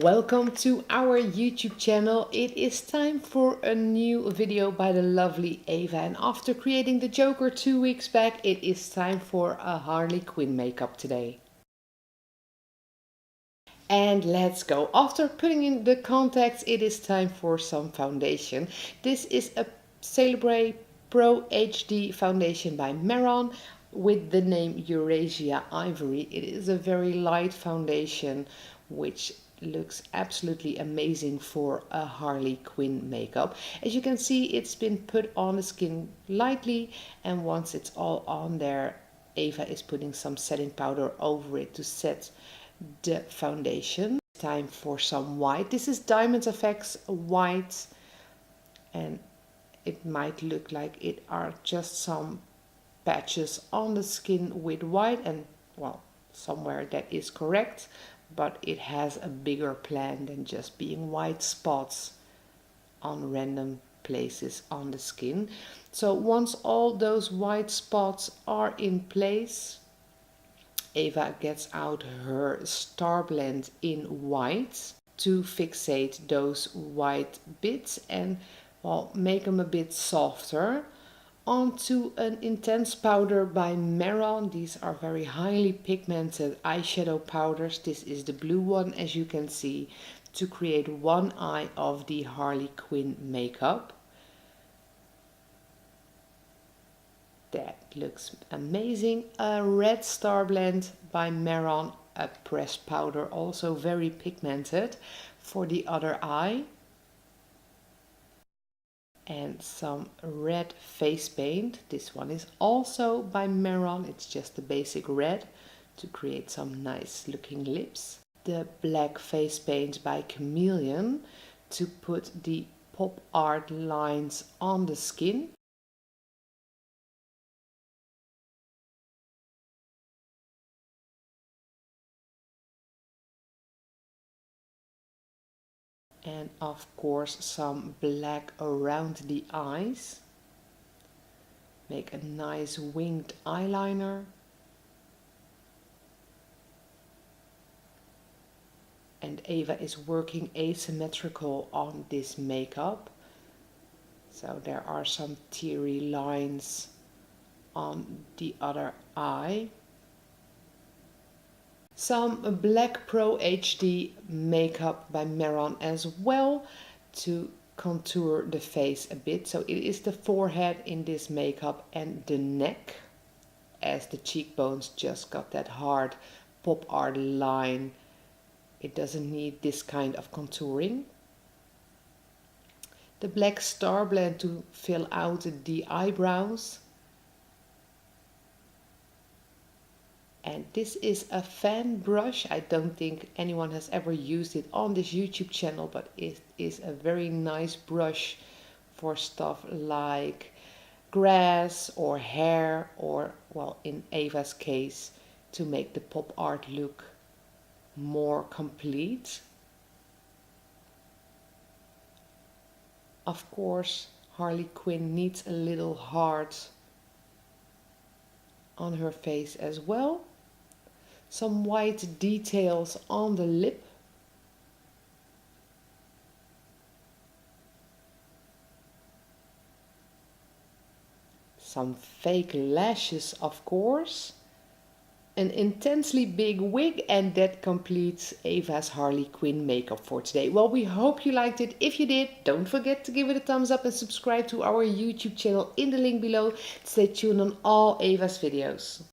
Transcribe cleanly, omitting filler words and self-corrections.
Welcome to our YouTube channel. It is time for a new video by the lovely Eva, and after creating the Joker 2 weeks back, it is time for a Harley Quinn makeup today. And let's go. After putting in the contacts, it is time for some foundation. This is a Celebrate Pro HD foundation by Maron with the name Eurasia Ivory. It is a very light foundation which looks absolutely amazing for a Harley Quinn makeup. As you can see, it's been put on the skin lightly, and once it's all on there, Eva is putting some setting powder over it to set the foundation. Time for some white. This is Diamond Effects white, and it might look like it are just some patches on the skin with white, and well, somewhere that is correct, but it has a bigger plan than just being white spots on random places on the skin. So once all those white spots are in place, Eva gets out her Star Blend in white to fixate those white bits and well, make them a bit softer. Onto an intense powder by Maron. These are very highly pigmented eyeshadow powders. This is the blue one, as you can see, to create one eye of the Harley Quinn makeup. That looks amazing. A red Star Blend by Maron, a pressed powder, also very pigmented, for the other eye. And some red face paint. This one is also by Maron. It's just the basic red to create some nice looking lips. The black face paint by Chameleon to put the pop art lines on the skin. And of course some black around the eyes. Make a nice winged eyeliner. And Eva is working asymmetrical on this makeup. So there are some teary lines on the other eye. Some Black Pro HD makeup by Maron as well to contour the face a bit. So it is the forehead in this makeup and the neck, as the cheekbones just got that hard pop art line. It doesn't need this kind of contouring. The black Star Blend to fill out the eyebrows. And this is a fan brush. I don't think anyone has ever used it on this YouTube channel, but it is a very nice brush for stuff like grass or hair, or well, in Eva's case, to make the pop art look more complete. Of course, Harley Quinn needs a little heart on her face as well. Some white details on the lip. Some fake lashes, of course. An intensely big wig, and that completes Eva's Harley Quinn makeup for today. Well, we hope you liked it. If you did, don't forget to give it a thumbs up and subscribe to our YouTube channel in the link below. Stay tuned on all Eva's videos.